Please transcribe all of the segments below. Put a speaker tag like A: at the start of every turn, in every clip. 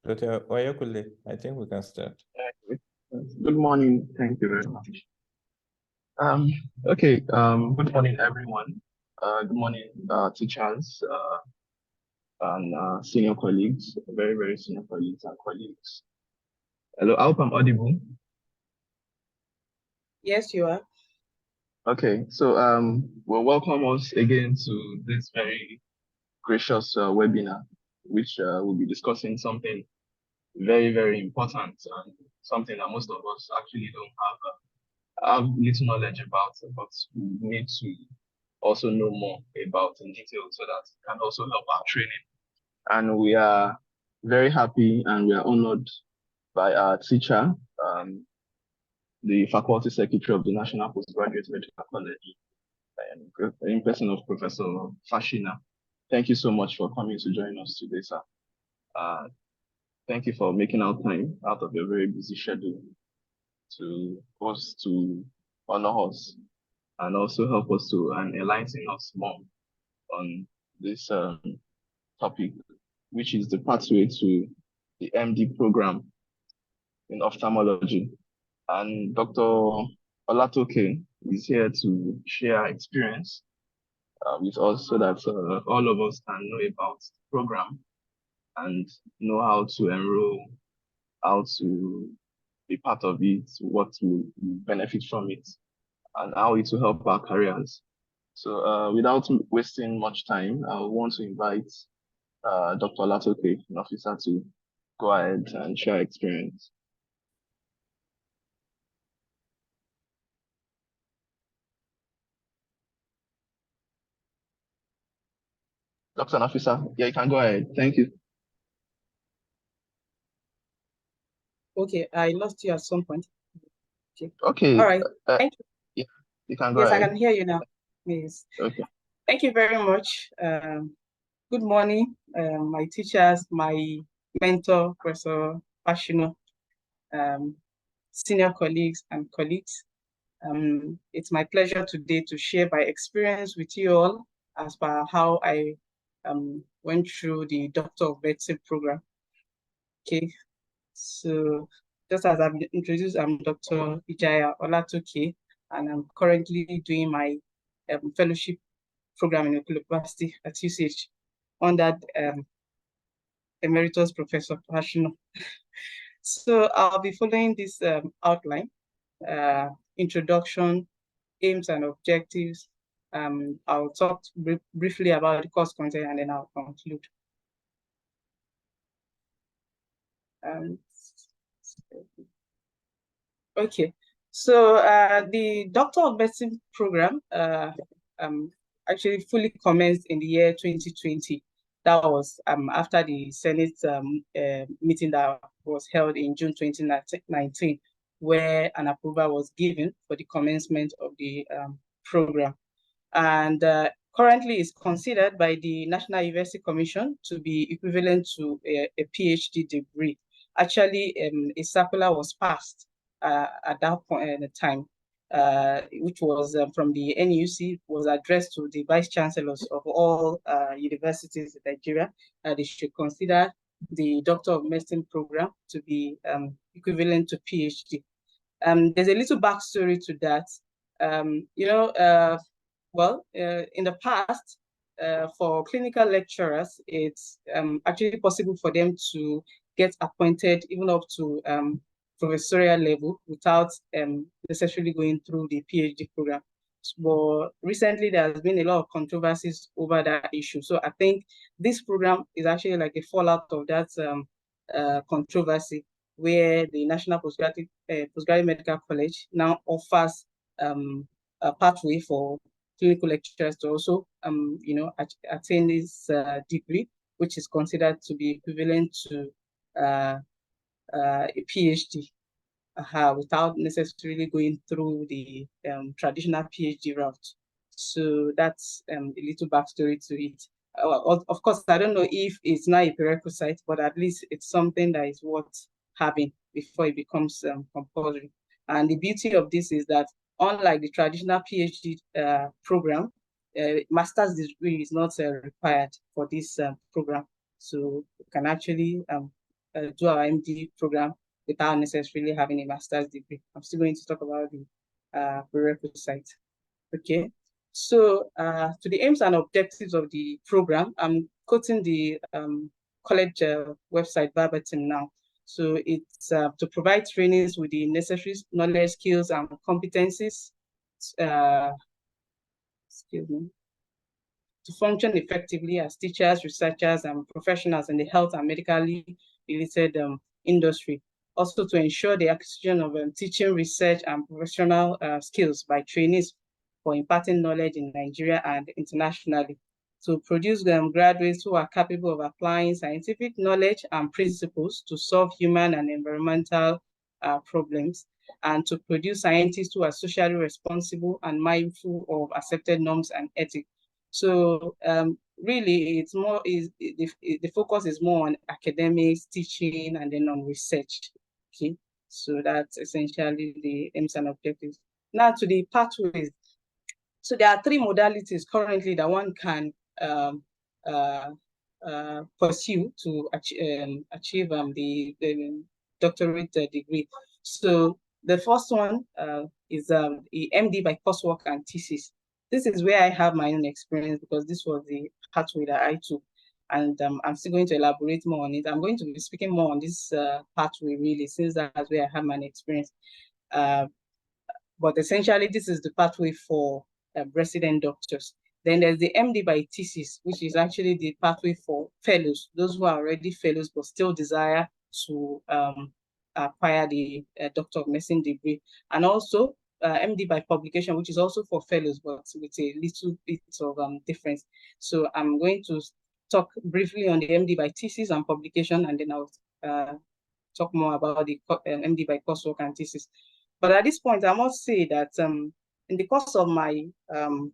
A: Dr. Oyekule, I think we can start.
B: Good morning. Thank you very much. Good morning, everyone. Good morning, teachers and senior colleagues, very, very senior colleagues and colleagues. Hello, I hope I'm audible.
C: Yes, you are.
B: Okay, so we'll welcome us again to this very gracious webinar, which we'll be discussing something very, very important and something that most of us actually don't have little knowledge about, but we need to also know more about in detail so that it can also help our training. And we are very happy and we are honored by our teacher, the faculty secretary of the National Postgraduate Medical College, in person of Professor Fashina. Thank you so much for coming to join us today, sir. Thank you for making out time out of your very busy schedule to honor us and also help us to enlighten us more on this topic, which is the pathway to the MD program in ophthalmology. And Dr. Olatoke is here to share experience with us so that all of us can know about the program and know how to enroll, how to be part of it, what will benefit from it, and how it will help our careers. So without wasting much time, I want to invite Dr. Olatoke, an officer, to go ahead and share experience. Dr. Officer, yeah, you can go ahead. Thank you.
C: Okay, I lost you at some point.
B: Okay.
C: All right. Thank you.
B: Yeah, you can go
C: yes,
B: ahead.
C: I can hear you now. Yes.
B: Okay.
C: Thank you very much. Good morning, my teachers, my mentor, Professor Fashino, senior colleagues and colleagues. It's my pleasure today to share my experience with you all as per how I went through the Doctor of Medicine program. Okay, so just as I've introduced, I'm Dr. Ijaiya-Olatoke, and I'm currently doing my fellowship program in University at UCH under Emeritus Professor Fashino. So I'll be following this outline, introduction, aims and objectives. I'll talk briefly about the course content and then I'll conclude. Okay, so the Doctor of Medicine program actually fully commenced in the year 2020. That was after the Senate meeting that was held in June 2019, where an approval was given for the commencement of the program. And currently is considered by the National University Commission to be equivalent to a PhD degree. Actually, a circular was passed at that point in time, which was from the NUC, was addressed to the vice chancellors of all universities in Nigeria. They should consider the Doctor of Medicine program to be equivalent to PhD. There's a little backstory to that. In the past, for clinical lecturers, it's actually possible for them to get appointed even up to professorial level without necessarily going through the PhD program. But recently there has been a lot of controversies over that issue. So I think this program is actually like a fallout of that controversy, where the National Postgraduate Medical College now offers a pathway for clinical lecturers to also attain this degree, which is considered to be equivalent to a PhD. Without necessarily going through the traditional PhD route. So that's a little backstory to it. Of course, I don't know if it's not a prerequisite, but at least it's something that is worth having before it becomes compulsory. And the beauty of this is that unlike the traditional PhD program, master's degree is not required for this program. So you can actually do our MD program without necessarily having a master's degree. I'm still going to talk about the prerequisite. Okay, so to the aims and objectives of the program, I'm quoting the college website verbatim now. So it's to provide trainings with the necessary knowledge, skills, and competencies, to function effectively as teachers, researchers, and professionals in the health and medically related industry. Also to ensure the acquisition of teaching, research, and professional skills by trainees for imparting knowledge in Nigeria and internationally. To produce graduates who are capable of applying scientific knowledge and principles to solve human and environmental problems, and to produce scientists who are socially responsible and mindful of accepted norms and ethics. So really, it's more the focus is more on academics, teaching, and then on research. Okay, so that's essentially the aims and objectives. Now to the pathways. So there are 3 modalities currently that one can pursue to achieve the doctorate degree. So the first one is the MD by coursework and thesis. This is where I have my own experience because this was the pathway that I took. And I'm still going to elaborate more on it. I'm going to be speaking more on this pathway really, since that's where I have my experience. But essentially, this is the pathway for resident doctors. Then there's the MD by thesis, which is actually the pathway for fellows, those who are already fellows but still desire to acquire the Doctor of Medicine degree. And also MD by publication, which is also for fellows, but with a little bit of difference. So I'm going to talk briefly on the MD by thesis and publication, and then I'll talk more about the MD by coursework and thesis. But at this point, I must say that in the course of my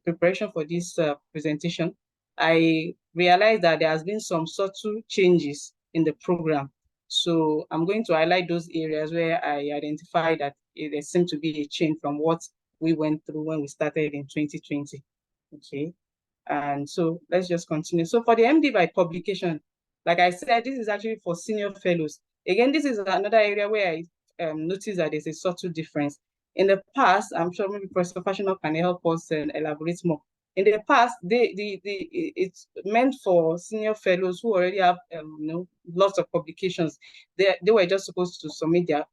C: preparation for this presentation, I realized that there has been some subtle changes in the program. So I'm going to highlight those areas where I identified that there seemed to be a change from what we went through when we started in 2020. Okay, and so let's just continue. So for the MD by publication, like I said, this is actually for senior fellows. Again, this is another area where I noticed that there's a subtle difference. In the past, I'm sure maybe Professor Fashional can help us elaborate more. In the past, it's meant for senior fellows who already have lots of publications. They were just supposed to submit their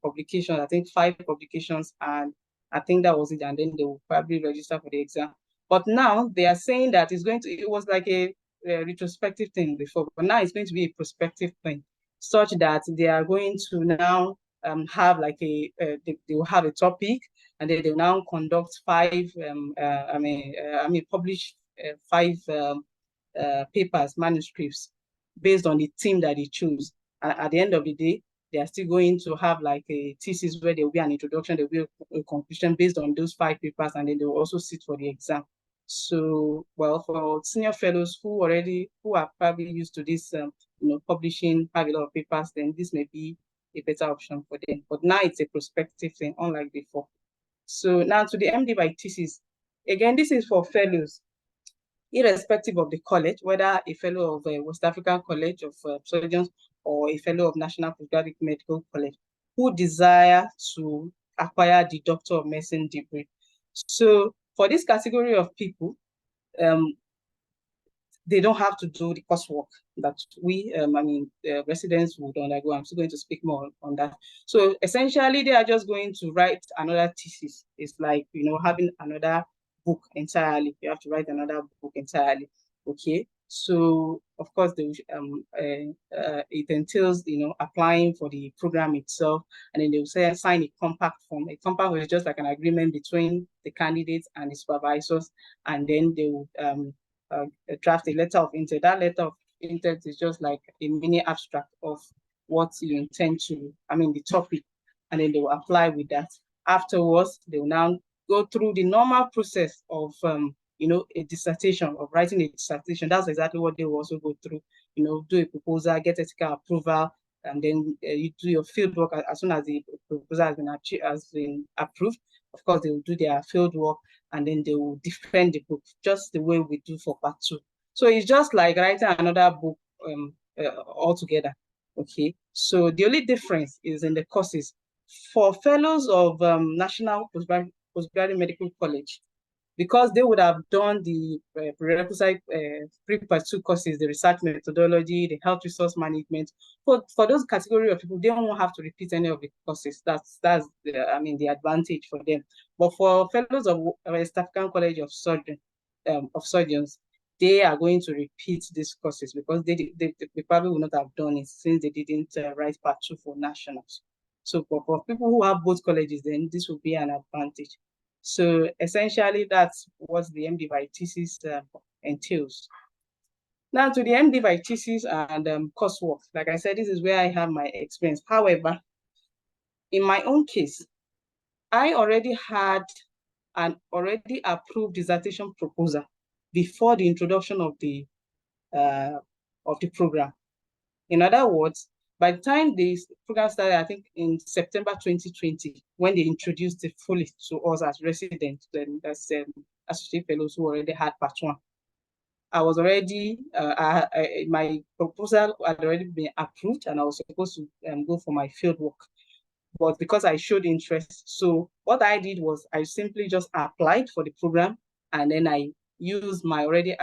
C: publications, I think 5 publications, and I think that was it, and then they will probably register for the exam. But now they are saying that it was like a retrospective thing before, but now it's going to be a prospective thing, such that they are going to now have like they will have a topic, and then they will now conduct 5 publish 5 papers, manuscripts based on the theme that they choose. And at the end of the day, they are still going to have like a thesis where there will be an introduction, there will be a conclusion based on those 5 papers, and then they will also sit for the exam. So, well, for senior fellows who are probably used to this, publishing, have a lot of papers, then this may be a better option for them. But now it's a prospective thing, unlike before. So now to the MD by thesis. Again, this is for fellows, irrespective of the college, whether a fellow of West African College of Surgeons or a fellow of National Postgraduate Medical College, who desire to acquire the Doctor of Medicine degree. So for this category of people, they don't have to do the coursework that we, residents would undergo. I'm still going to speak more on that. So essentially, they are just going to write another thesis. It's like, having another book entirely. You have to write another book entirely. Okay. So of course, it entails, applying for the program itself, and then they will say sign a compact form. A compact is just like an agreement between the candidates and the supervisors, and then they will draft a letter of intent. That letter of intent is just like a mini abstract of what you intend to, the topic, and then they will apply with that. Afterwards, they will now go through the normal process of a dissertation, of writing a dissertation. That's exactly what they will also go through. Do a proposal, get ethical approval, and then you do your field work as soon as the proposal has been approved. Of course, they will do their field work, and then they will defend the book, just the way we do for part 2. So it's just like writing another book altogether. Okay, so the only difference is in the courses. For fellows of National Postgraduate Medical College, because they would have done the prerequisite pre-part 2 courses, the research methodology, the health resource management. For those category of people, they don't have to repeat any of the courses. That's the advantage for them. But for fellows of West African College of Surgeons, they are going to repeat these courses because they probably would not have done it since they didn't write part 2 for nationals. So for people who have both colleges, then this will be an advantage. So essentially, that's what the MD by thesis entails. Now to the MD by thesis and coursework. Like I said, this is where I have my experience. However, in my own case, I already had an already approved dissertation proposal before the introduction of the program. In other words, by the time the program started, I think in September 2020, when they introduced it fully to us as residents, then that's associate fellows who already had part 1. I was already, my proposal had already been approved, and I was supposed to go for my field work. But because I showed interest, so what I did was I simply just applied for the program, and then I used my already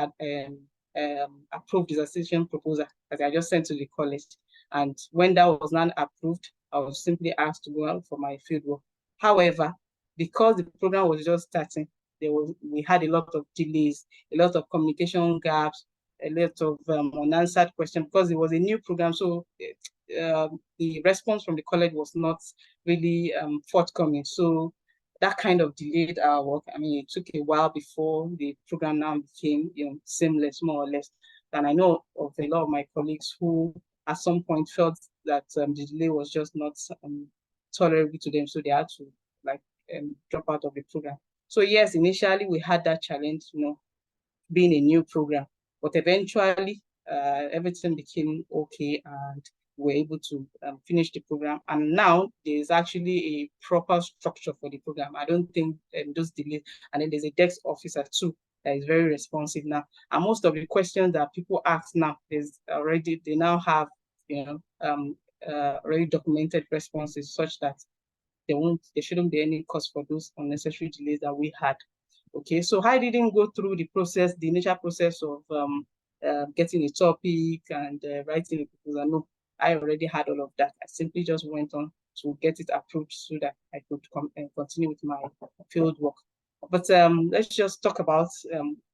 C: approved dissertation proposal that I just sent to the college. And when that was not approved, I was simply asked to go out for my fieldwork. However, because the program was just starting, we had a lot of delays, a lot of communication gaps, a lot of unanswered questions because it was a new program. So the response from the college was not really forthcoming. So that kind of delayed our work. It took a while before the program now became seamless, more or less. And I know of a lot of my colleagues who at some point felt that the delay was just not tolerable to them, so they had to drop out of the program. So yes, initially we had that challenge, being a new program, but eventually everything became okay, and we were able to finish the program. And now there's actually a proper structure for the program. I don't think those delays, and then there's a desk officer too that is very responsive now. And most of the questions that people ask now, they now have already documented responses such that there shouldn't be any cause for those unnecessary delays that we had. Okay, so I didn't go through the initial process of getting a topic and writing a proposal. No, I already had all of that. I simply just went on to get it approved so that I could continue with my field work. But let's just talk about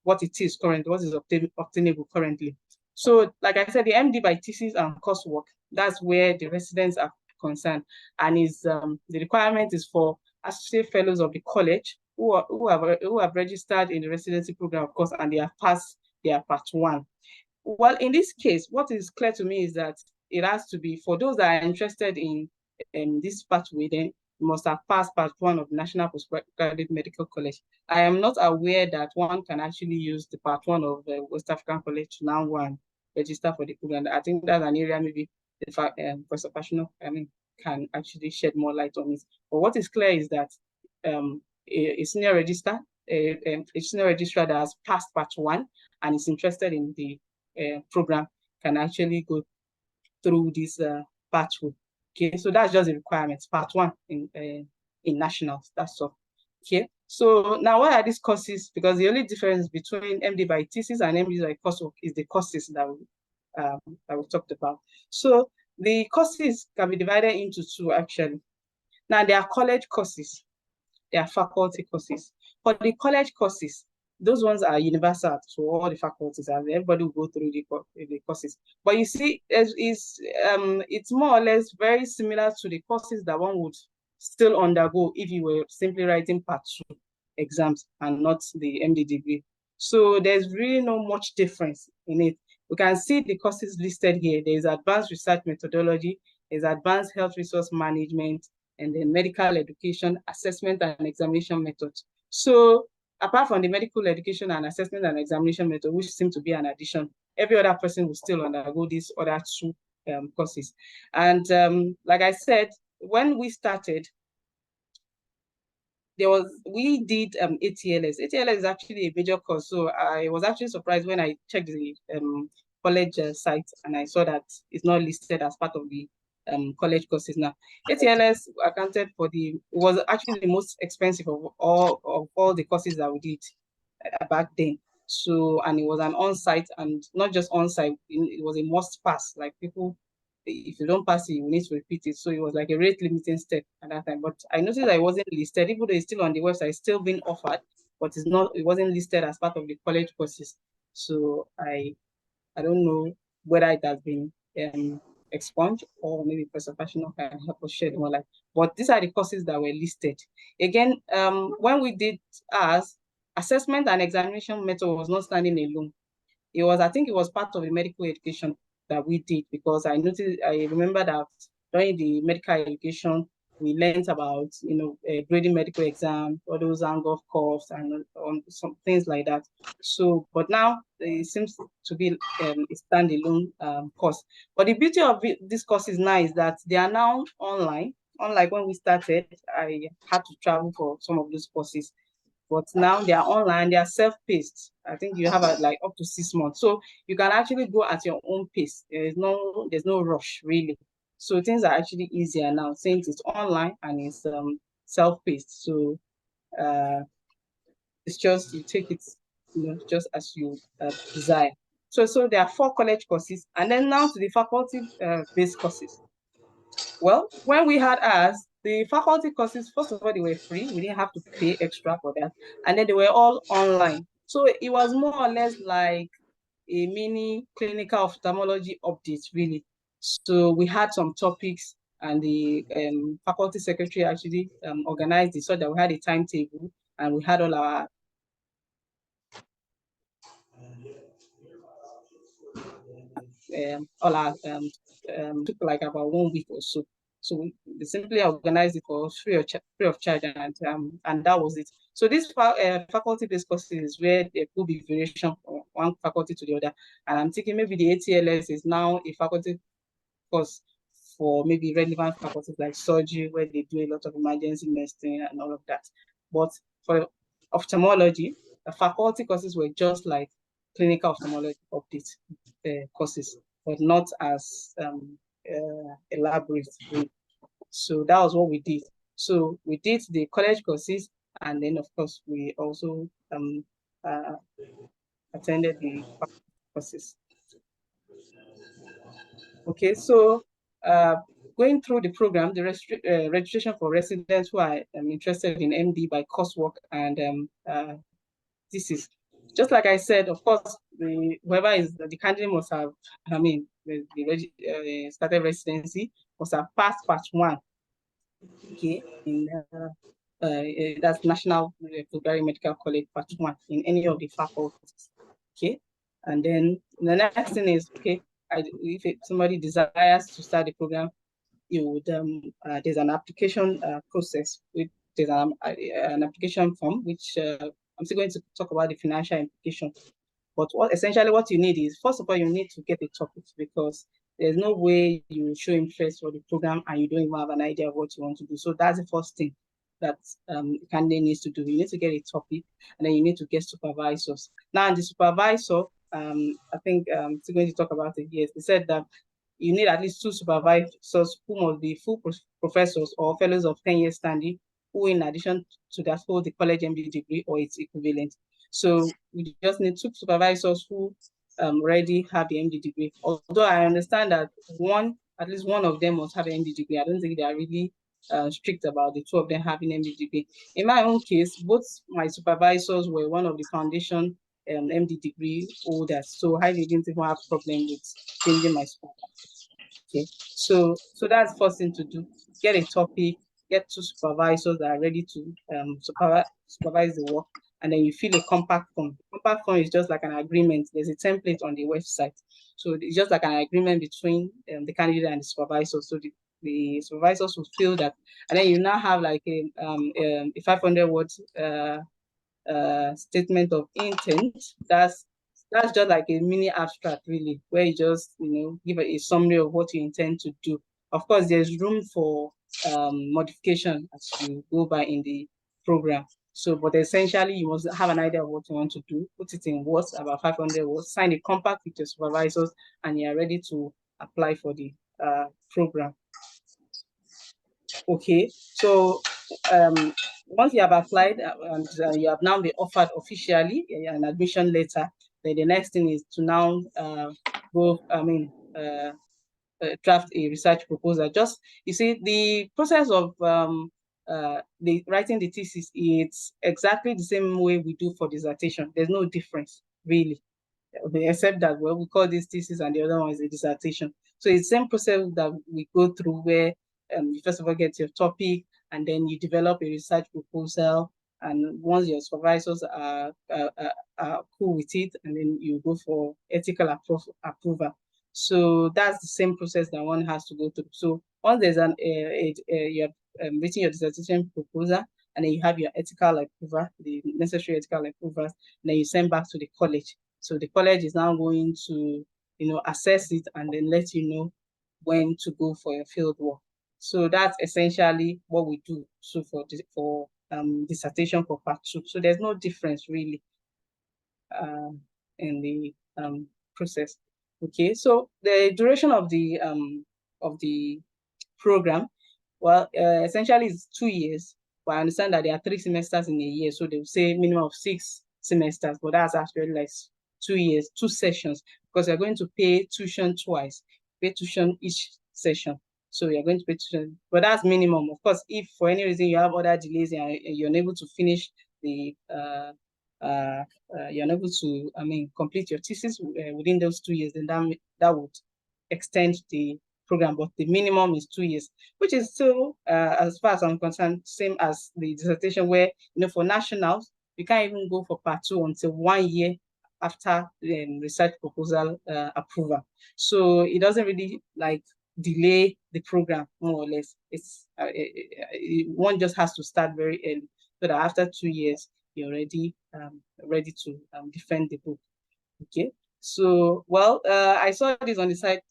C: what it is currently, what is obtainable currently. So, like I said, the MD by thesis and coursework, that's where the residents are concerned. And the requirement is for associate fellows of the college who have registered in the residency program, of course, and they have passed their part 1. Well, in this case, what is clear to me is that it has to be for those that are interested in this pathway, then you must have passed part 1 of National Postgraduate Medical College. I am not aware that one can actually use the part 1 of the West African College to now register for the program. I think that's an area maybe Professor Pashino can actually shed more light on it. But what is clear is that a senior registrar that has passed part 1 and is interested in the program can actually go through this pathway. Okay, so that's just the requirements. Part 1 in nationals. That's all. Okay, so now what are these courses? Because the only difference between MD by thesis and MD by coursework is the courses that we talked about. So the courses can be divided into two actually. Now they are college courses, they are faculty courses. For the college courses, those ones are universal to all the faculties, and everybody will go through the courses. But you see, it's more or less very similar to the courses that one would still undergo if you were simply writing part 2 exams and not the MD degree. So there's really not much difference in it. We can see the courses listed here. There's advanced research methodology, there's advanced health resource management, and then medical education, assessment and examination methods. So apart from the medical education and assessment and examination method, which seem to be an addition, every other person will still undergo these other two courses. And like I said, when we started, we did ATLS. ATLS is actually a major course. So I was actually surprised when I checked the college site and I saw that it's not listed as part of the college courses now. ATLS accounted for was actually the most expensive of all the courses that we did back then. So, and it was an on-site, and not just on-site, it was a must pass. Like people, if you don't pass it, you need to repeat it. So it was like a rate limiting step at that time. But I noticed that it wasn't listed, even though it's still on the website, it's still being offered, but it wasn't listed as part of the college courses. So I don't know whether it has been expunged, or maybe Professor Fashino can help us shed more light. But these are the courses that were listed. Again, when we did ours, assessment and examination method was not standing alone. I think it was part of the medical education that we did, because I remember that during the medical education, we learned about, grading medical exam, all those FMCOph and some things like that. So, but now it seems to be a standalone course. But the beauty of this course is now is that they are now online. Unlike when we started, I had to travel for some of those courses. But now they are online, they are self-paced. I think you have like up to 6 months. So you can actually go at your own pace. There's no rush really. So things are actually easier now since it's online and it's self-paced. So it's just, you take it, just as you desire. So there are 4 college courses, and then now to the faculty-based courses. Well, when we had ours, the faculty courses, first of all, they were free. We didn't have to pay extra for that. And then they were all online. So it was more or less like a mini clinical ophthalmology update, really. So we had some topics, and the faculty secretary actually organized it so that we had a timetable, and we had all our took like about 1 week or so. So they simply organized it for free of charge, and that was it. So this faculty-based courses is where there could be variation from one faculty to the other. And I'm thinking maybe the ATLS is now a faculty course for maybe relevant faculties like surgery, where they do a lot of emergency medicine and all of that. But for ophthalmology, the faculty courses were just like clinical ophthalmology update courses, but not as elaborate. So that was what we did. So we did the college courses, and then of course we also attended the courses. Okay, so going through the program, the registration for residents who are interested in MD by coursework and thesis. Just like I said, of course, whoever is the candidate must have, started residency, must have passed part 1. Okay, in that's National Postgraduate Medical College part 1 in any of the faculties. Okay, and then the next thing is, okay, if somebody desires to start the program, you would there's an application process. There's an application form, which I'm still going to talk about the financial implication. But essentially what you need is, first of all, you need to get a topic, because there's no way you show interest for the program and you don't even have an idea of what you want to do. So that's the first thing that the candidate needs to do. You need to get a topic, and then you need to get supervisors. Now, the supervisor, I think I'm still going to talk about it here. They said that you need at least 2 supervisors who must be full professors or fellows of 10 years standing, who in addition to that hold the college MD degree or its equivalent. So we just need 2 supervisors who already have the MD degree. Although I understand that at least one of them must have an MD degree. I don't think they are really strict about the 2 of them having MD degree. In my own case, both my supervisors were one of the foundation MD degree holders, so I didn't even have problem with changing my school. Okay, so that's first thing to do. Get a topic, get 2 supervisors that are ready to supervise the work, and then you fill a compact form. Compact form is just like an agreement. There's a template on the website, so it's just like an agreement between the candidate and the supervisor. So the supervisors will fill that, and then you now have like a 500 words statement of intent. That's just like a mini abstract, really, where you just give a summary of what you intend to do. Of course, there's room for modification as you go by in the program. So, but essentially, you must have an idea of what you want to do, put it in words, about 500 words, sign a compact with your supervisors, and you're ready to apply for the program. Okay, so once you have applied and you have now been offered officially an admission letter, then the next thing is to now draft a research proposal. Just, you see, the process of writing the thesis, it's exactly the same way we do for dissertation. There's no difference, really, except that, well, we call this thesis and the other one is a dissertation. So it's the same process that we go through, where you first of all get your topic, and then you develop a research proposal, and once your supervisors are cool with it, and then you go for ethical approval. So that's the same process that one has to go through. So once there's you have written your dissertation proposal, and then you have your ethical approval, the necessary ethical approvals, and then you send back to the college. So the college is now going to, assess it and then let you know when to go for your field work. So that's essentially what we do. So for dissertation for part 2. So there's no difference really in the process. Okay, so the duration of the program, well, essentially it's 2 years. But I understand that there are 3 semesters in a year, so they will say minimum of 6 semesters, but that's actually like 2 years, 2 sessions, because you're going to pay tuition twice, pay tuition each session. So you're going to pay tuition, but that's minimum. Of course, if for any reason you have other delays and you're unable to finish the you're unable to, complete your thesis within those 2 years, then that would extend the program. But the minimum is 2 years, which is still, as far as I'm concerned, same as the dissertation, where for nationals you can't even go for part 2 until 1 year after the research proposal approval. So it doesn't really like delay the program, more or less. It's one just has to start very early, so that after 2 years you're ready to defend the book. Okay, so well, I saw this on the site.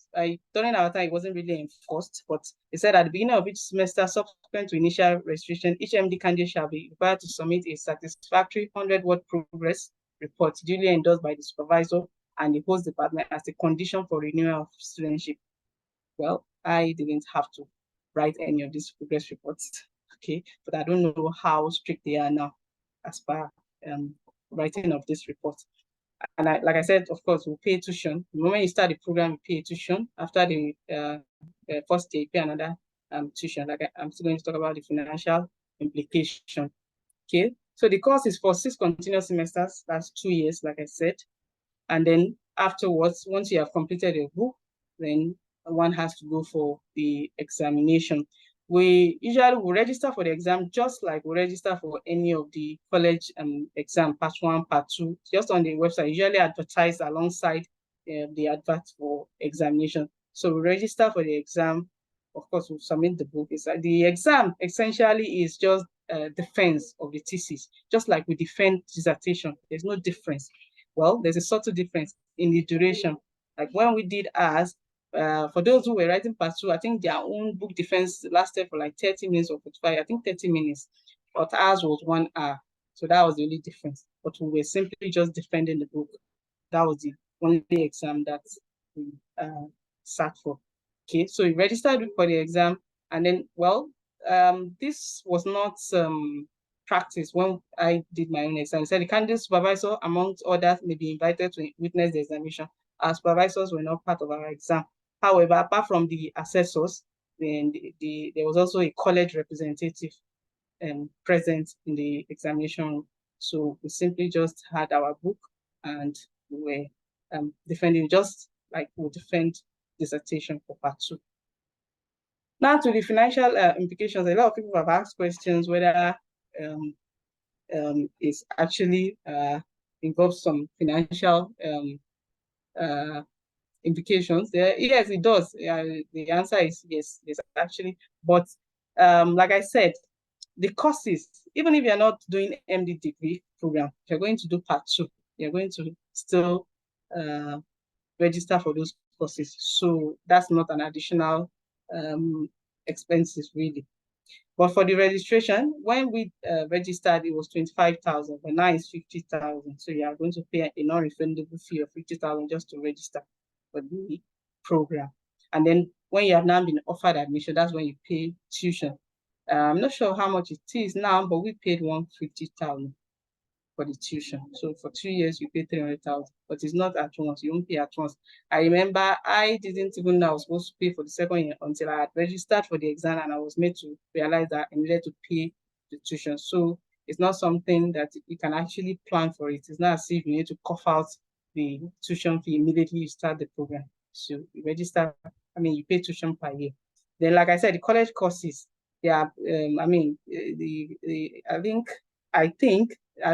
C: During our time, it wasn't really enforced, but it said at the beginning of each semester, subsequent to initial registration, each MD candidate shall be required to submit a satisfactory 100-word progress report duly endorsed by the supervisor and the host department as a condition for renewal of studentship. Well, I didn't have to write any of these progress reports, okay, but I don't know how strict they are now as per writing of this report. And like I said, of course, we pay tuition. The moment you start the program, you pay tuition. After the first day, you pay another tuition. Like I'm still going to talk about the financial implication. Okay, so the course is for 6 continuous semesters. That's 2 years, like I said. And then afterwards, once you have completed your book, then one has to go for the examination. We usually will register for the exam just like we register for any of the college exam, part 1, part 2, just on the website, usually advertised alongside the advert for examination. So we register for the exam. Of course, we submit the book. The exam essentially is just defense of the thesis, just like we defend dissertation. There's no difference. Well, there's a subtle difference in the duration. Like when we did ours, for those who were writing part 2, I think their own book defense lasted for like 30 minutes or 45, I think 30 minutes, but ours was 1 hour. So that was the only difference. But we were simply just defending the book. That was the only exam that we sat for. Okay, so you registered for the exam, and then, well, this was not practice when I did my own exam. It said the candidate supervisor, amongst others, may be invited to witness the examination. Our supervisors were not part of our exam. However, apart from the assessors, then there was also a college representative present in the examination room. So we simply just had our book and we were defending, just like we defend dissertation for part 2. Now to the financial implications. A lot of people have asked questions whether it's actually involves some financial implications. Yes, it does. The answer is yes, actually. But like I said, the courses, even if you're not doing MD degree program, if you're going to do part 2, you're going to still register for those courses. So that's not an additional expenses really. But for the registration, when we registered, it was 25,000, but now it's 50,000. So you are going to pay a non-refundable fee of 50,000 just to register for the program. And then when you have now been offered admission, that's when you pay tuition. I'm not sure how much it is now, but we paid 150,000 for the tuition. So for 2 years, you pay 300,000, but it's not at once. You won't pay at once. I remember I didn't even know I was supposed to pay for the second year until I had registered for the exam and I was made to realize that I needed to pay the tuition. So it's not something that you can actually plan for it. It's not as if you need to cough out the tuition fee immediately you start the program. So you register, you pay tuition per year. Then, like I said, the college courses, I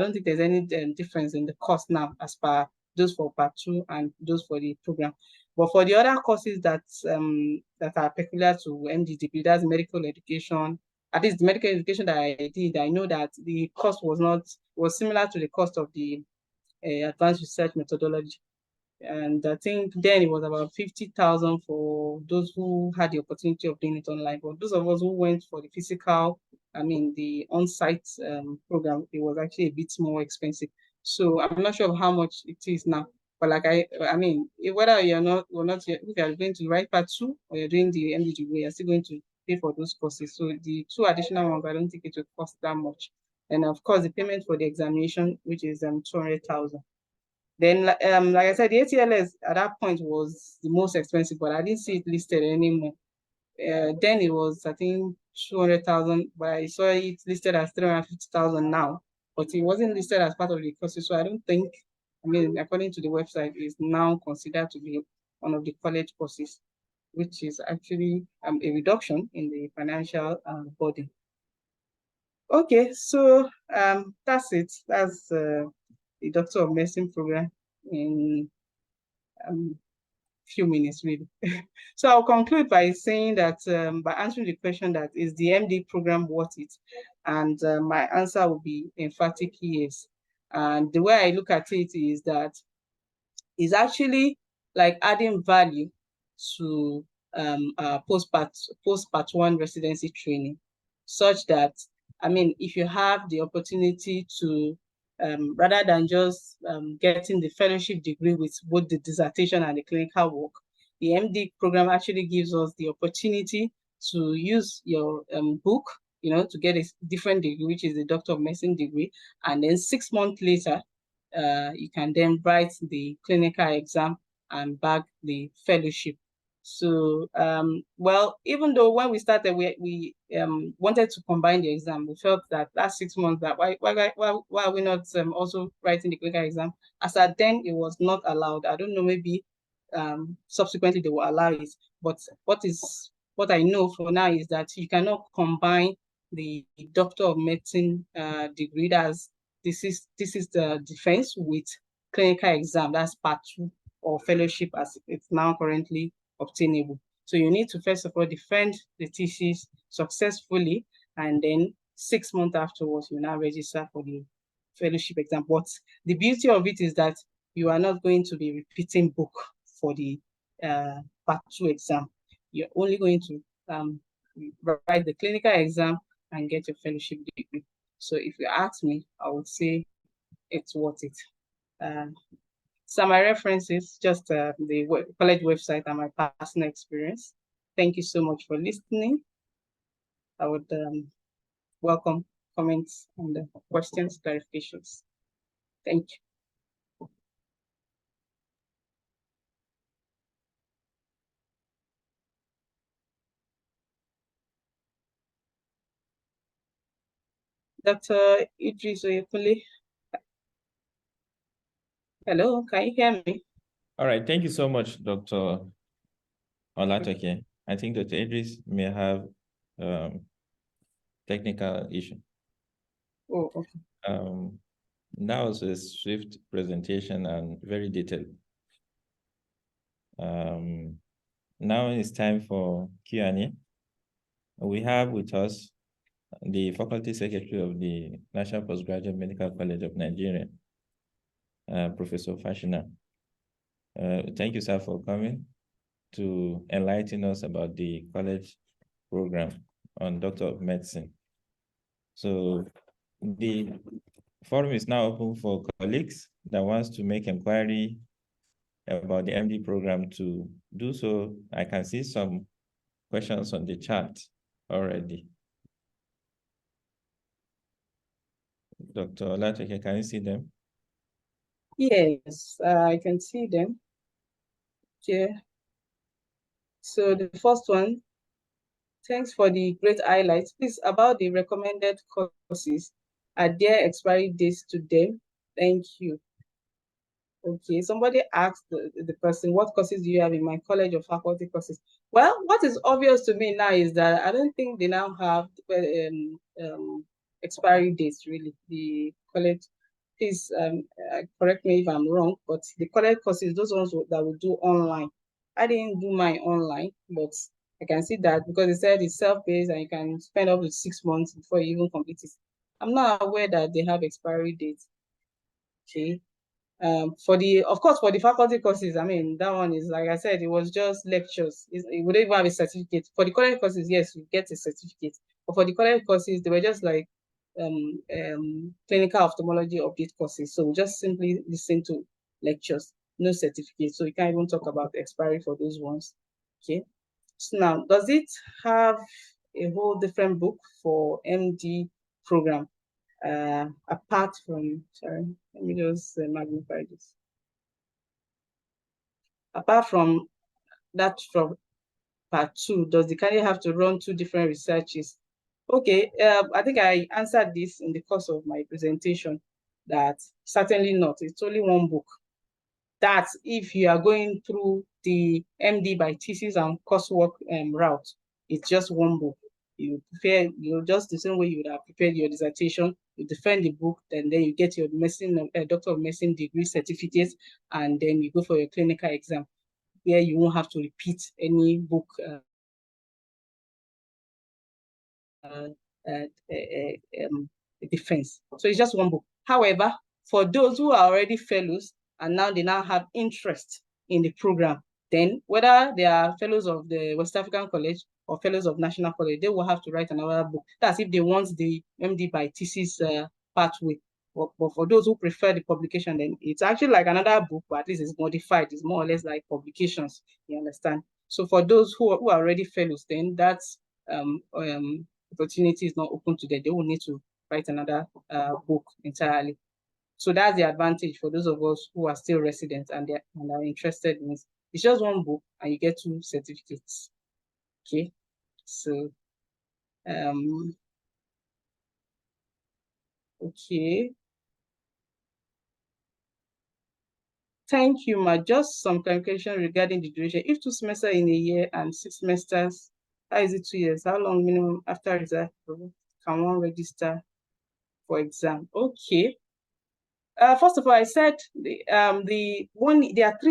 C: don't think there's any difference in the cost now as per those for part 2 and those for the program. But for the other courses that are peculiar to MD degree, that's medical education. At least the medical education that I did, I know that the cost was similar to the cost of the advanced research methodology. And I think then it was about 50,000 for those who had the opportunity of doing it online. But those of us who went for the physical, the on-site program, it was actually a bit more expensive. So I'm not sure of how much it is now. But like whether you're not if you're going to write part 2 or you're doing the MD degree, you're still going to pay for those courses. So the 2 additional ones, I don't think it will cost that much. And of course, the payment for the examination, which is 200,000. Then, like I said, the ATLS at that point was the most expensive, but I didn't see it listed anymore. Then it was, I think, 200,000, but I saw it listed as 350,000 now, but it wasn't listed as part of the courses. So I don't think, according to the website, it's now considered to be one of the college courses, which is actually a reduction in the financial burden. Okay, so that's it. That's the Doctor of Medicine program in a few minutes, really. So I'll conclude by saying that, by answering the question that is the MD program worth it? And my answer will be emphatic yes. And the way I look at it is that it's actually like adding value to post-part 1 residency training, such that, if you have the opportunity to, rather than just getting the fellowship degree with both the dissertation and the clinical work, the MD program actually gives us the opportunity to use your book, to get a different degree, which is the Doctor of Medicine degree, and then 6 months later, you can then write the clinical exam and bag the fellowship. So, well, even though when we started, we wanted to combine the exam, we felt that last 6 months, that why are we not also writing the clinical exam? As at then, it was not allowed. I don't know, maybe subsequently they will allow it. But what I know for now is that you cannot combine the Doctor of Medicine degree, as this is the defense, with clinical exam, that's part 2, or fellowship as it's now currently obtainable. So you need to first of all defend the thesis successfully, and then 6 months afterwards, you now register for the fellowship exam. But the beauty of it is that you are not going to be repeating book for the part 2 exam. You're only going to write the clinical exam and get your fellowship degree. So if you ask me, I would say it's worth it. So my references, just the college website and my personal experience. Thank you so much for listening. I would welcome comments and questions, clarifications. Thank you. Dr. Ijaiya-Olatoke. Hello, can you hear me?
A: All right, thank you so much, Dr. Olatoke. I think Dr. Idris may have technical issue.
C: Oh, okay.
A: That was a swift presentation and very detailed. Now it's time for Q&A. We have with us the Faculty Secretary of the National Postgraduate Medical College of Nigeria, Professor Fashina. Thank you, sir, for coming to enlighten us about the college program on Doctor of Medicine. So the forum is now open for colleagues that wants to make inquiry about the MD program to do so. I can see some questions on the chat already. Dr. Olatoke, can you see them?
C: Yes, I can see them. Okay. So the first one, thanks for the great highlights. Please, about the recommended courses, are there expiry dates to them? Thank you. Okay, somebody asked the person, what courses do you have in my college of faculty courses? Well, what is obvious to me now is that I don't think they now have expiry dates, really. The college, please correct me if I'm wrong, but the college courses, those ones that will do online. I didn't do mine online, but I can see that because they said it's self-paced and you can spend up to 6 months before you even complete it. I'm not aware that they have expiry dates. Okay. Of course, for the faculty courses, I mean, that one is, like I said, it was just lectures. It wouldn't even have a certificate. For the college courses, yes, you get a certificate. But for the college courses, they were just like clinical ophthalmology update courses. So just simply listen to lectures, no certificate. So you can't even talk about expiry for those ones. Okay. So now, does it have a whole different book for MD program? Apart from, sorry, let me just magnify this. Apart from that, from part 2, does the candidate have to run 2 different researches? Okay, I think I answered this in the course of my presentation, that certainly not. It's only one book. That if you are going through the MD by thesis and coursework route, it's just one book. You prepare, just the same way you would have prepared your dissertation, you defend the book, and then you get your medicine, Doctor of Medicine degree certificate, and then you go for your clinical exam, where you won't have to repeat any book defense. So it's just one book. However, for those who are already fellows and now they now have interest in the program, then whether they are fellows of the West African College or fellows of National College, they will have to write another book. That's if they want the MD by thesis pathway. But for those who prefer the publication, then it's actually like another book, but at least it's modified. It's more or less like publications, you understand? So for those who are already fellows, then that's opportunity is not open to them. They will need to write another book entirely. So that's the advantage for those of us who are still residents and are interested in it. It's just one book and you get 2 certificates. Okay, so okay. Thank you, Ma. Just some clarification regarding the duration. If 2 semesters in a year and 6 semesters, how is it 2 years? How long minimum after result can one register for exam? Okay. First of all, I said there are 3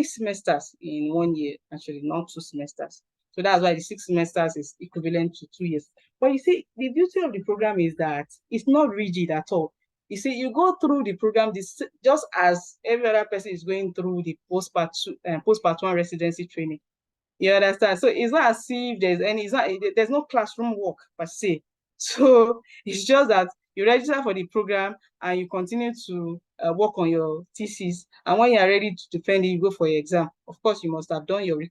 C: semesters in 1 year, actually, not 2 semesters. So that's why the 6 semesters is equivalent to 2 years. But you see, the beauty of the program is that it's not rigid at all. You see, you go through the program just as every other person is going through the post-part 1 residency training. You understand? So it's not as if there's no classroom work per se. So it's just that you register for the program and you continue to work on your thesis. And when you are ready to defend it, you go for your exam. Of course, you must have done your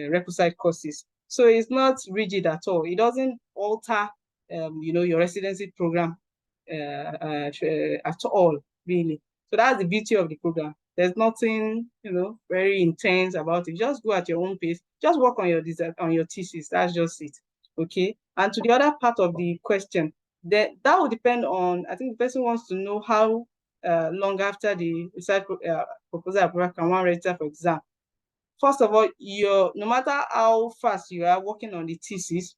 C: requisite courses. So it's not rigid at all. It doesn't alter your residency program at all, really. So that's the beauty of the program. There's nothing, very intense about it. Just go at your own pace. Just work on your design, on your thesis. That's just it. Okay. And to the other part of the question, that will depend on, I think the person wants to know how long after the research proposal approval can one register for exam. First of all, no matter how fast you are working on the thesis,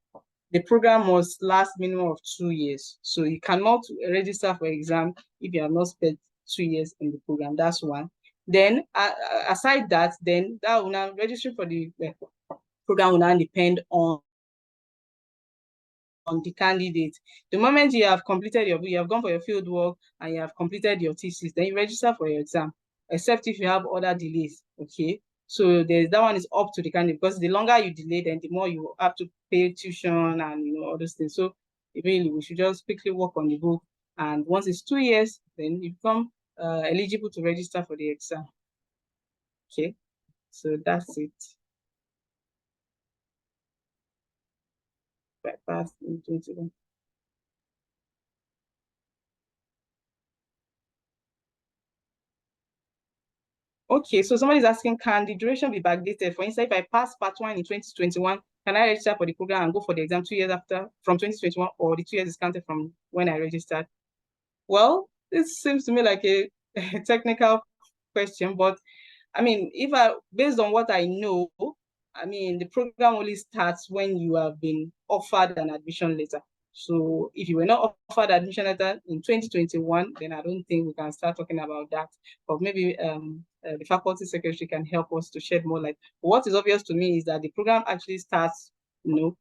C: the program must last minimum of 2 years. So you cannot register for exam if you have not spent 2 years in the program. That's one. Then aside that, then that will now registering for the program will now depend on the candidate. The moment you have completed you have gone for your field work and you have completed your thesis, then you register for your exam, except if you have other delays. Okay. So that one is up to the candidate, because the longer you delay, then the more you have to pay tuition and all those things. So really, we should just quickly work on the book. And once it's 2 years, then you become eligible to register for the exam. Okay, so that's it. Bypass in 21. Okay, so somebody is asking, can the duration be backdated? For instance, if I pass part 1 in 2021, can I register for the program and go for the exam 2 years after from 2021, or the 2 years is counted from when I registered? Well, this seems to me like a technical question, but I mean, based on what I know, I mean, the program only starts when you have been offered an admission letter. So if you were not offered admission letter in 2021, then I don't think we can start talking about that. But maybe the faculty secretary can help us to shed more light. What is obvious to me is that the program actually starts,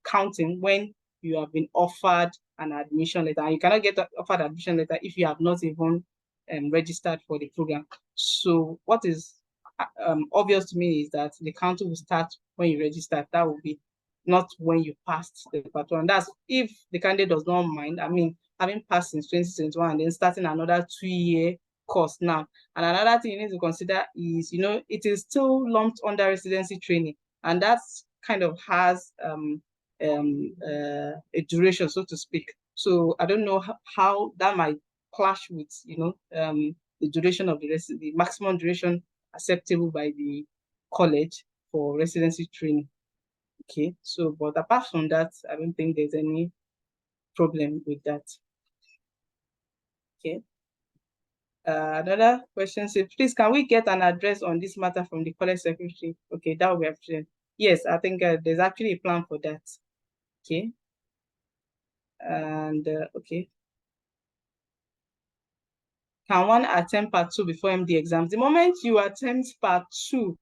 C: counting when you have been offered an admission letter. And you cannot get offered admission letter if you have not even registered for the program. So what is obvious to me is that the counting will start when you register. That will be not when you passed the part 1. That's if the candidate does not mind. I mean, having passed in 2021 and then starting another 2-year course now. And another thing you need to consider is, it is still lumped under residency training, and that kind of has a duration, so to speak. So I don't know how that might clash with, the duration of the maximum duration acceptable by the college for residency training. Okay, so but apart from that, I don't think there's any problem with that. Okay. Another question says, please, can we get an address on this matter from the college secretary? Okay, that will be appreciated. Yes, I think there's actually a plan for that. Okay. And okay. Can one attempt part 2 before MD exams? The moment you attempt part 2,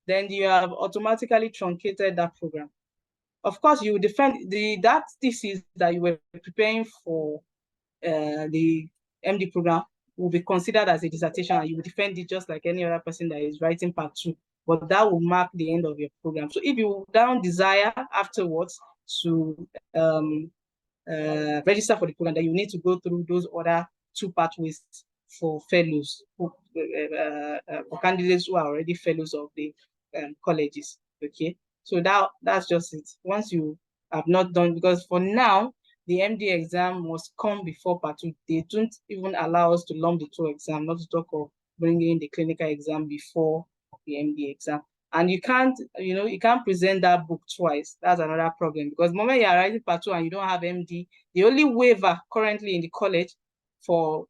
C: then you have automatically truncated that program. Of course, you will defend that thesis that you were preparing for the MD program will be considered as a dissertation, and you will defend it just like any other person that is writing part 2. But that will mark the end of your program. So if you don't desire afterwards to register for the program, then you need to go through those other 2 pathways for fellows, for candidates who are already fellows of the colleges. Okay, so that's just it. Once you have not done, because for now the MD exam must come before part 2. They don't even allow us to lump the 2 exams, not to talk of bringing the clinical exam before the MD exam. And you can't present that book twice. That's another problem, because the moment you are writing part 2 and you don't have MD, the only waiver currently in the college for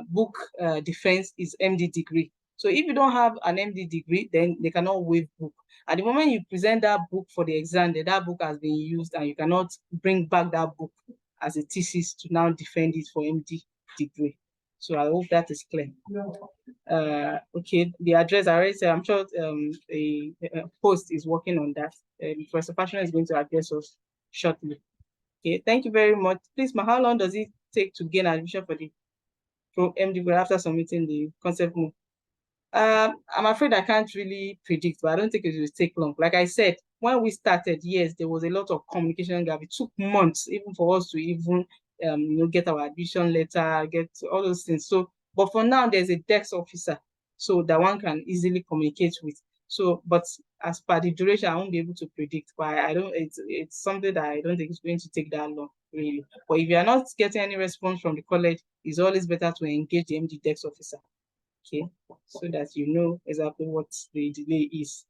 C: book defense is MD degree. So if you don't have an MD degree, then they cannot waive book. At the moment you present that book for the exam, that book has been used, and you cannot bring back that book as a thesis to now defend it for MD degree. So I hope that is clear. Okay, the address I already said. I'm sure a post is working on that. Professor Passion is going to address us shortly. Okay, thank you very much. Please, how long does it take to gain admission for the MD after submitting the concept move? I'm afraid I can't really predict, but I don't think it will take long. Like I said, when we started, yes, there was a lot of communication gap. It took months even for us to even get our admission letter, get all those things. So, but for now, there's a desk officer, so that one can easily communicate with. So, but as per the duration, I won't be able to predict. But I don't. It's something that I don't think is going to take that long. really. But if you are not getting any response from the college, it's always better to engage the MD desk officer, okay, so that you know exactly what the delay is.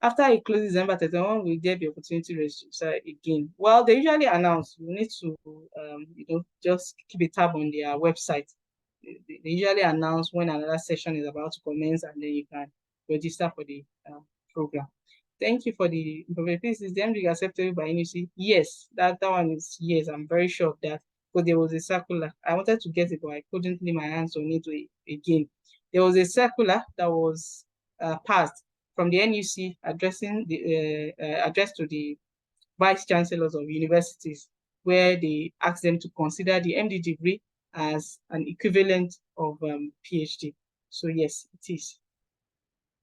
C: After it closes December 31, will there be opportunity to register again? Well, they usually announce. You need to, just keep a tab on their website. They usually announce when another session is about to commence, and then you can register for the program. Thank you for the information. Please, is the MD acceptable by NUC? Yes, that one is yes. I'm very sure of that. But there was a circular. I wanted to get it, but I couldn't lay my hands on it again. There was a circular that was passed from the NUC addressing the addressed to the vice chancellors of universities, where they asked them to consider the MD degree as an equivalent of PhD. So yes, it is.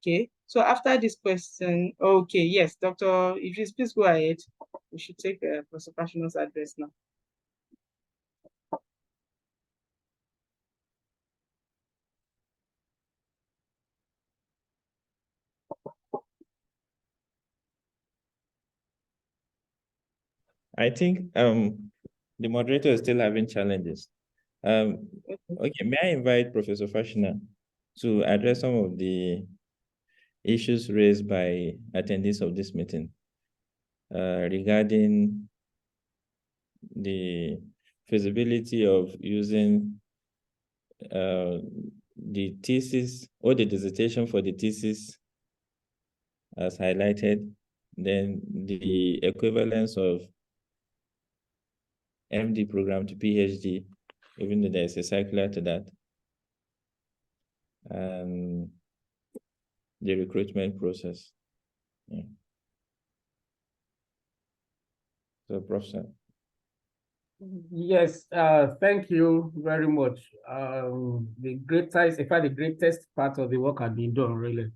C: Okay, so after this question, okay, yes, Dr. Idris, please go ahead. We should take Professor Fashion's address now.
A: I think the moderator is still having challenges. Okay, may I invite Professor Fashina to address some of the issues raised by attendees of this meeting regarding the feasibility of using the thesis or the dissertation for the thesis as highlighted, then the equivalence of MD program to PhD, even though there's a circular to that, and the recruitment process. Yeah. So, Professor.
D: Yes, thank you very much. The greatest, in fact, the greatest part of the work has been done, really.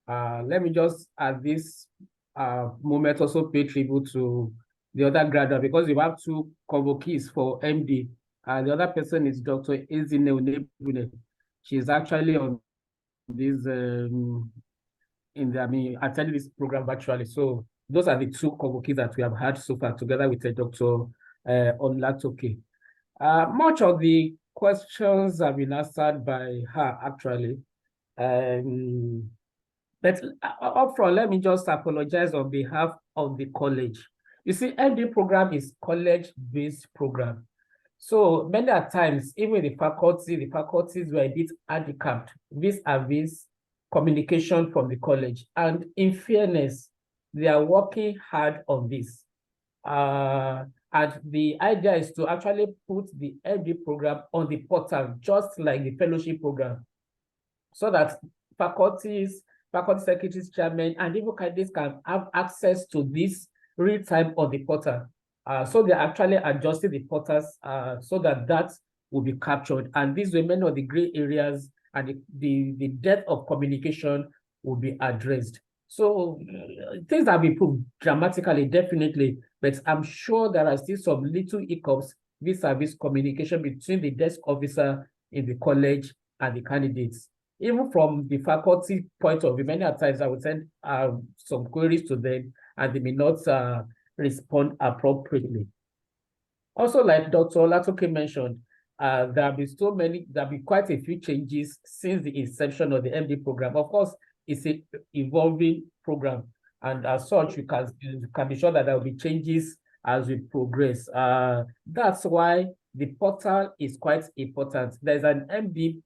D: Let me just at this moment also pay tribute to the other graduate, because we have two convokees for MD, and the other person is Dr. Ijaiya-Olatoke N.O MD. She's actually on this attending this program virtually. So those are the two convokees that we have had so far, together with Dr. Olatoke. Much of the questions have been answered by her, actually. But upfront, let me just apologize on behalf of the college. You see, MD program is college-based program. So many times, even the faculties were a bit handicapped vis-a-vis communication from the college. And in fairness, they are working hard on this. And the idea is to actually put the MD program on the portal, just like the fellowship program, so that faculty secretaries, chairmen, and even candidates can have access to this real time on the portal. So they're actually adjusting the portals so that will be captured. And these were many of the gray areas, and the depth of communication will be addressed. So things have improved dramatically, definitely, but I'm sure there are still some little hiccups vis-a-vis communication between the desk officer in the college and the candidates. Even from the faculty point of view, many times I would send some queries to them, and they may not respond appropriately. Also, like Dr. Olatoke mentioned, there have been quite a few changes since the inception of the MD program. Of course, it's an evolving program, and as such, you can be sure that there will be changes as we progress. That's why the portal is quite important. There's an MD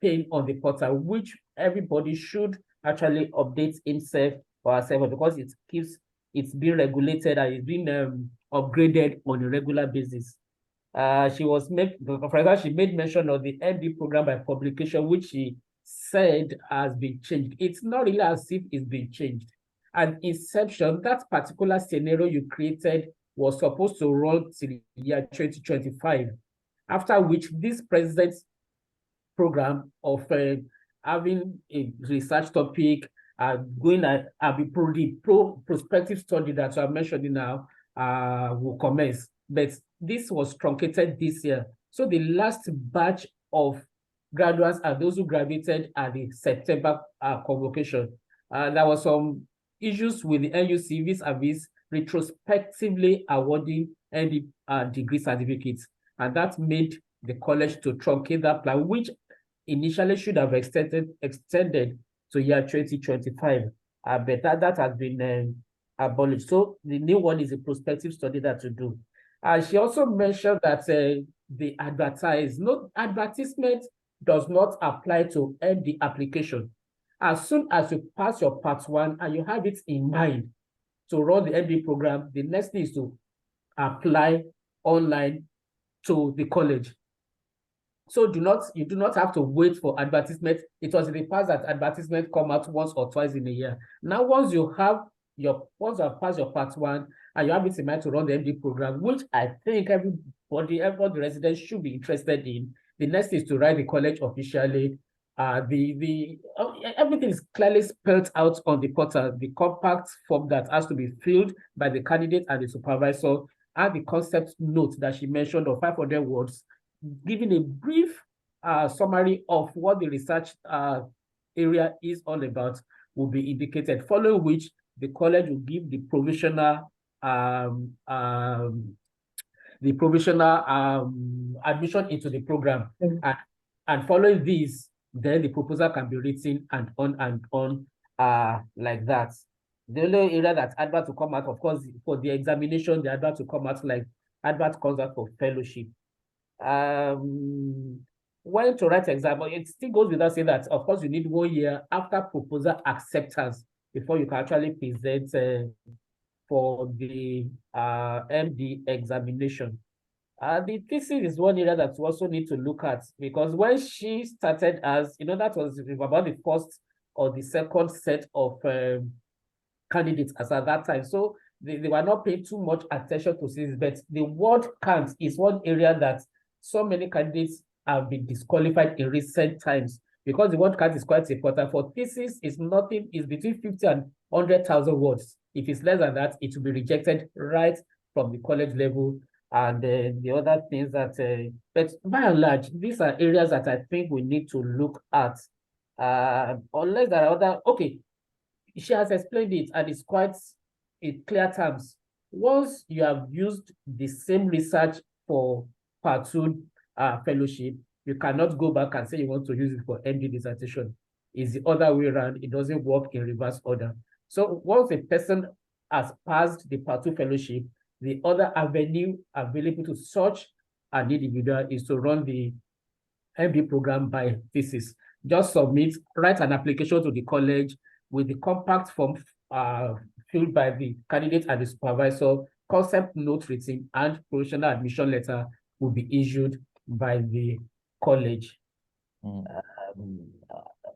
D: pane on the portal, which everybody should actually update himself or herself, because it's being regulated and it's being upgraded on a regular basis. She made mention of the MD program by publication, which she said has been changed. It's not really as if it's been changed. At inception, that particular scenario you created was supposed to run till the year 2025, after which this president's program of having a research topic, going at the prospective study that I mentioned now will commence. But this was truncated this year. So the last batch of graduates are those who graduated at the September convocation. There were some issues with the NUC vis-a-vis retrospectively awarding ND degree certificates. And that made the college to truncate that plan, which initially should have extended to year 2025. But that has been abolished. So the new one is a prospective study that to do. She also mentioned that the advertisement does not apply to MD application. As soon as you pass your part 1 and you have it in mind to run the MD program, the next thing is to apply online to the college. So you do not have to wait for advertisement. It was in the past that advertisement come out once or twice in a year. Now, once you have passed your part 1 and you have it in mind to run the MD program, which I think every resident should be interested in, the next is to write the college officially. Everything is clearly spelled out on the portal, the compact form that has to be filled by the candidate and the supervisor, and the concept note that she mentioned of 500 words, giving a brief summary of what the research area is all about will be indicated, following which the college will give the provisional admission into the program. And following this, then the proposal can be written and on like that. The only area that advert to come out, of course, for the examination, the advert to come out like advert comes out for fellowship. When to write exam, but it still goes without saying that, of course, you need 1 year after proposal acceptance before you can actually present for the MD examination. The thesis is one area that we also need to look at, because when she started as, that was about the first or the second set of candidates as at that time. So they were not paying too much attention to this, but the word count is one area that so many candidates have been disqualified in recent times, because the word count is quite important. For thesis, it's between 50 and 100,000 words. If it's less than that, it will be rejected right from the college level. And the other things that, but by and large, these are areas that I think we need to look at. Unless there are other, okay, she has explained it and it's quite in clear terms. Once you have used the same research for part 2 fellowship, you cannot go back and say you want to use it for MD dissertation. It's the other way around. It doesn't work in reverse order. So once a person has passed the part 2 fellowship, the other avenue available to such an individual is to run the MD program by thesis. Just write an application to the college with the compact form filled by the candidate and the supervisor, concept note written, and provisional admission letter will be issued by the college.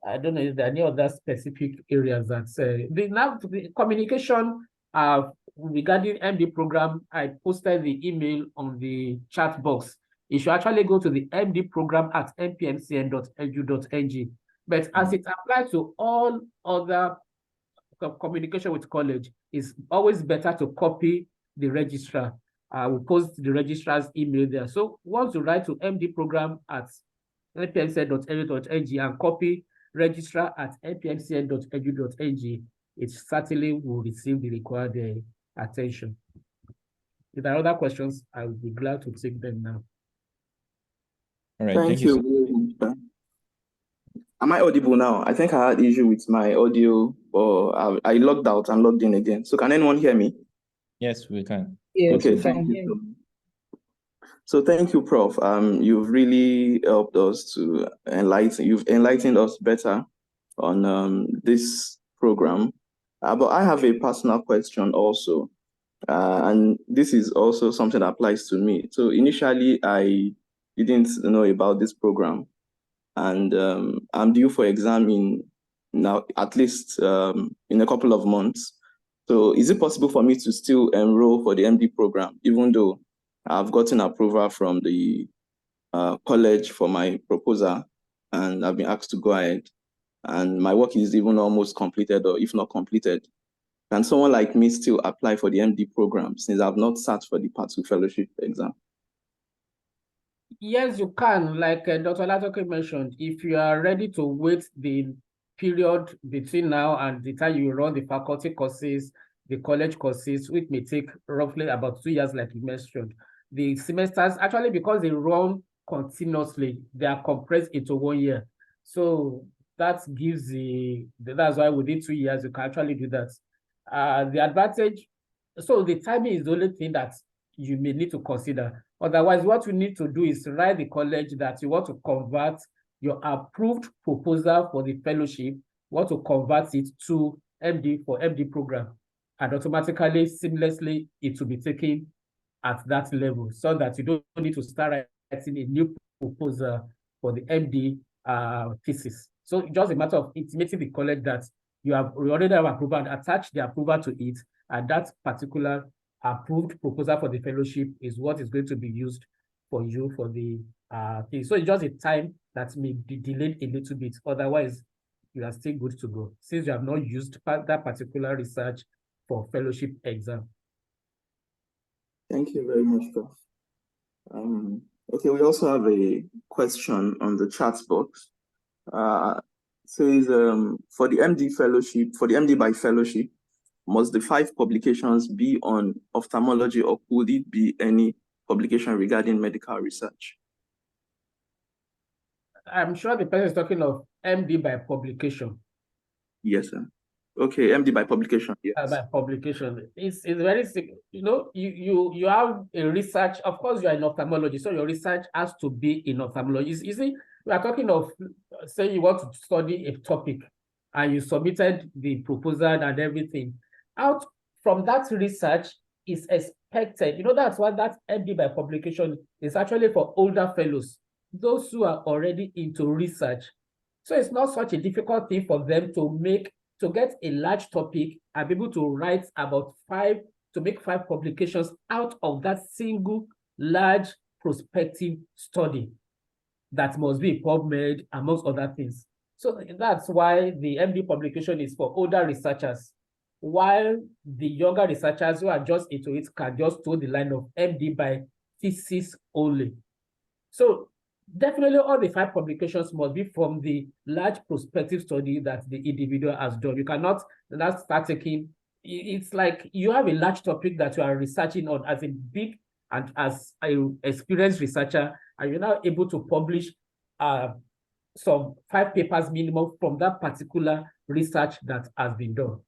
D: I don't know if there are any other specific areas that the communication regarding MD program. I posted the email on the chat box. You should actually go to the MD program at npmcn.edu.ng. But as it applies to all other communication with college, it's always better to copy the registrar. We'll post the registrar's email there. So once you write to MD program at npmcn.edu.ng and copy registrar at npmcn.edu.ng, it certainly will receive the required attention. If there are other questions, I will be glad to take them now.
A: All right,
B: Thank you. Am I audible now? I think I had issue with my audio, or I logged out and logged in again. So can anyone hear me?
A: Yes, we can.
C: Yes,
B: okay,
C: we
B: thank
C: can.
B: you. So thank you, Prof. You've really helped us to you've enlightened us better on this program. But I have a personal question also. And this is also something that applies to me. So initially, I didn't know about this program. And I'm due for exam in now at least in a couple of months. So is it possible for me to still enroll for the MD program, even though I've gotten approval from the college for my proposal and I've been asked to go ahead, and my work is even almost completed, or if not completed? Can someone like me still apply for the MD program since I've not sat for the Part 2 fellowship exam?
D: Yes, you can. Like Dr. Olatoke mentioned, if you are ready to wait the period between now and the time you run the faculty courses, the college courses, which may take roughly about 2 years, like you mentioned. The semesters, actually, because they run continuously, they are compressed into 1 year. So that gives that's why within 2 years, you can actually do that. The advantage, so the timing is the only thing that you may need to consider. Otherwise, what you need to do is write the college that you want to convert your approved proposal for the fellowship, want to convert it to MD for MD program, and automatically, seamlessly, it will be taken at that level, so that you don't need to start writing a new proposal for the MD thesis. So it's just a matter of intimating the college that you already have approval and attach the approval to it, and that particular approved proposal for the fellowship is what is going to be used for you for the thing. So it's just a time that may be delayed a little bit. Otherwise, you are still good to go, since you have not used that particular research for fellowship exam.
E: Thank you very much, Prof. Okay, we also have a question on the chat box. Says for the MD fellowship, for the MD by fellowship, must the 5 publications be on ophthalmology, or could it be any publication regarding medical research?
D: I'm sure the person is talking of MD by publication.
E: Yes, sir. Okay, MD by publication. Yes.
D: By publication, it's very, you know, you have a research. Of course, you are in ophthalmology, so your research has to be in ophthalmology. You see, we are talking of, say you want to study a topic, and you submitted the proposal and everything. Out from that research is expected. You know, that's why that MD by publication is actually for older fellows, those who are already into research. So it's not such a difficult thing for them to get a large topic and be able to write about 5 publications out of that single large prospective study that must be PubMed, amongst other things. So that's why the MD publication is for older researchers, while the younger researchers who are just into it can just toe the line of MD by thesis only. So definitely all the 5 publications must be from the large prospective study that the individual has done. You cannot start taking, it's like you have a large topic that you are researching on as a big and as an experienced researcher, and you're now able to publish some 5 papers minimum from that particular research that has been done.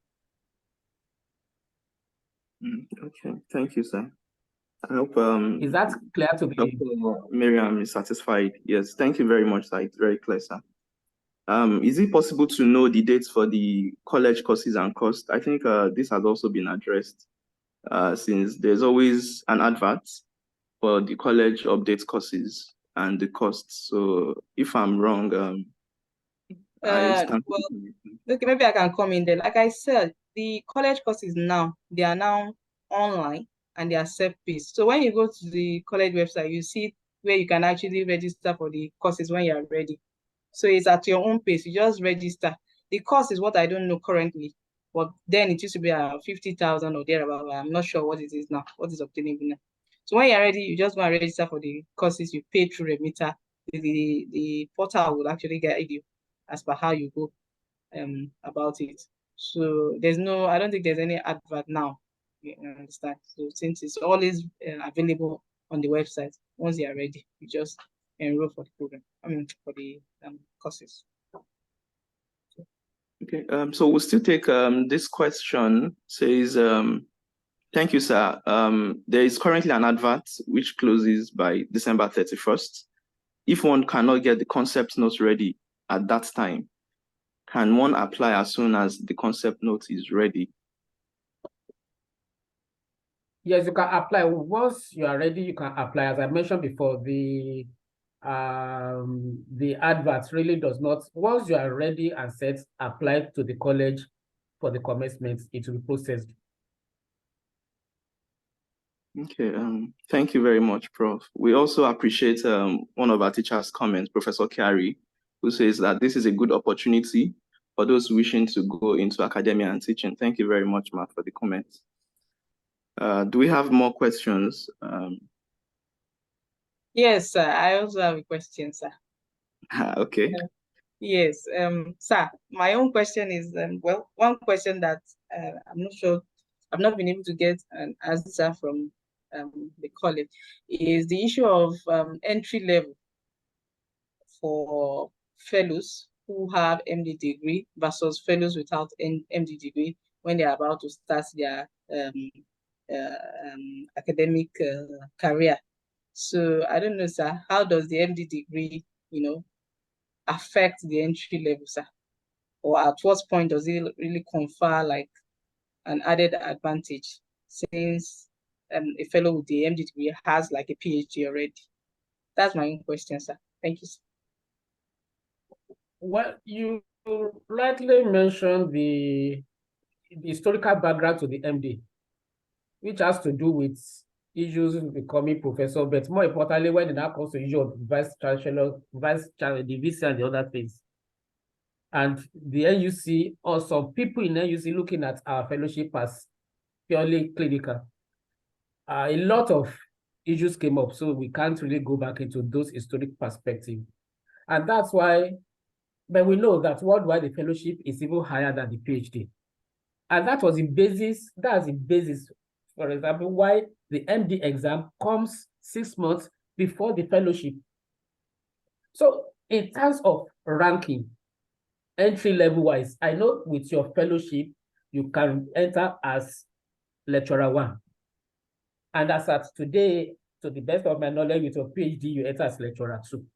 E: Okay, thank you, sir. I hope
D: is that clear to
E: Dr. Miriam is satisfied? Yes, thank you very much, sir. It's very clear, sir. Is it possible to know the dates for the college courses and costs? I think this has also been addressed since there's always an advert for the college update courses and the costs. So if I'm wrong, I stand.
C: Well, okay, maybe I can come in there. Like I said, the college courses now, they are now online and they are self-paced. So when you go to the college website, you see where you can actually register for the courses when you are ready. So it's at your own pace. You just register. The cost is what I don't know currently, but then it used to be 50,000 or thereabout. I'm not sure what it is now, what is obtainable now. So when you're ready, you just go and register for the courses. You pay through remitter. The portal will actually guide you as per how you go about it. So I don't think there's any advert now. You understand? So since it's always available on the website, once you are ready, you just enroll for the program. For the courses.
E: Okay. So we'll still take this question. Says, thank you, sir. There is currently an advert which closes by December 31st. If one cannot get the concept notes ready at that time, can one apply as soon as the concept note is ready?
D: Yes, you can apply. Once you are ready, you can apply. As I mentioned before, the advert really does not, once you are ready and set, apply to the college for the commencement, it will be processed.
E: Okay, thank you very much, Prof. We also appreciate one of our teachers' comments, Professor Carey, who says that this is a good opportunity for those wishing to go into academia and teaching. Thank you very much, Ma, for the comments. Do we have more questions?
C: Yes, sir. I also have a question, sir.
E: Okay.
C: Yes, sir. My own question is, well, one question that I'm not sure I've not been able to get an answer from the college, is the issue of entry level for fellows who have MD degree versus fellows without MD degree when they're about to start their academic career. So I don't know, sir, how does the MD degree, affect the entry level, sir? Or at what point does it really confer like an added advantage, since a fellow with the MD degree has like a PhD already? That's my own question, sir. Thank you, sir.
D: Well, you rightly mentioned the historical background to the MD, which has to do with issues in becoming professor, but more importantly, when it now comes to issue of vice chancellor, the VC and the other things. And the NUC, or some people in NUC looking at our fellowship as purely clinical. A lot of issues came up, so we can't really go back into those historic perspectives. And that's why, but we know that worldwide the fellowship is even higher than the PhD. And that was the basis, that's the basis, for example, why the MD exam comes 6 months before the fellowship. So in terms of ranking, entry level wise, I know with your fellowship, you can enter as lecturer 1. And as at today, to the best of my knowledge, with your PhD, you enter as lecturer 2.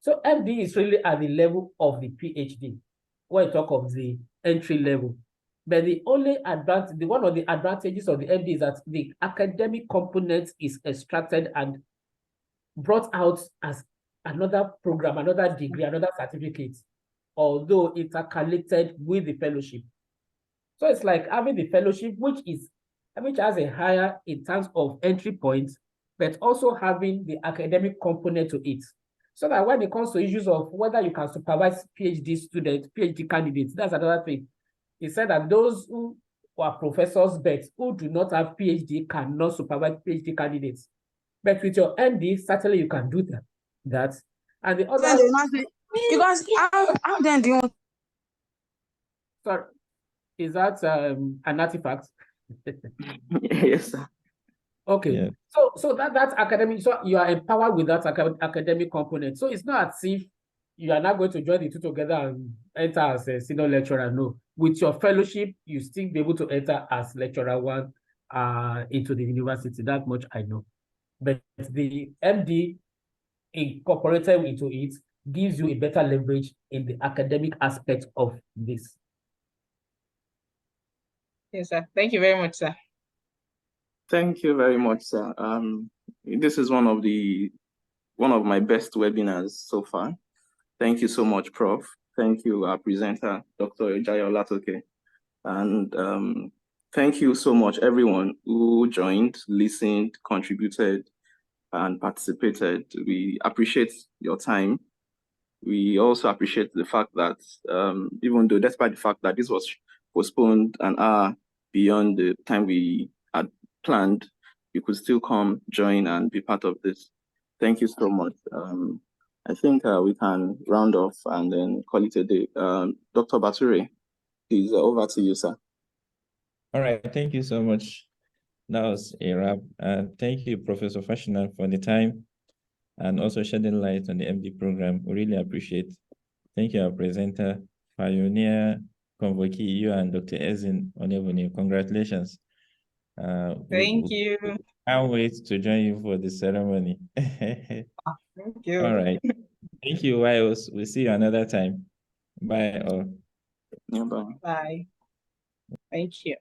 D: So MD is really at the level of the PhD when you talk of the entry level. But the only advantage, one of the advantages of the MD is that the academic component is extracted and brought out as another program, another degree, another certificate, although intercalated with the fellowship. So it's like having the fellowship, which has a higher in terms of entry points, but also having the academic component to it. So that when it comes to issues of whether you can supervise PhD students, PhD candidates, that's another thing. He said that those who are professors but who do not have PhD cannot supervise PhD candidates. But with your MD, certainly you can do that. And the other...
F: Because how then do you want...
D: Sorry, is that an artifact?
E: Yes, sir.
D: Okay,
A: Yeah.
D: so that's academic. So you are empowered with that academic component. So it's not as if you are not going to join the two together and enter as a senior lecturer. No, with your fellowship, you still be able to enter as lecturer 1 into the university. That much I know. But the MD incorporated into it gives you a better leverage in the academic aspect of this.
C: Yes, sir. Thank you very much, sir.
E: Thank you very much, sir. This is one of my best webinars so far. Thank you so much, Prof. Thank you, our presenter, Dr. Ijaiya-Olatoke. And thank you so much, everyone who joined, listened, contributed, and participated. We appreciate your time. We also appreciate the fact that even though, despite the fact that this was postponed an hour beyond the time we had planned, you could still come, join, and be part of this. Thank you so much. I think we can round off and then call it a day. Dr. Bature, please, over to you, sir.
A: All right, thank you so much. That was a wrap. Thank you, Professor Fashina, for the time and also shedding light on the MD program. We really appreciate. Thank you, our presenter, pioneer, convokee, you and Dr. Ezin Onevuni. Congratulations.
C: Thank you.
A: Can't wait to join you for the ceremony.
C: Thank you.
A: All right. Thank you, Wiles. We'll see you another time. Bye all.
E: Yeah, bye.
C: Bye. Thank you.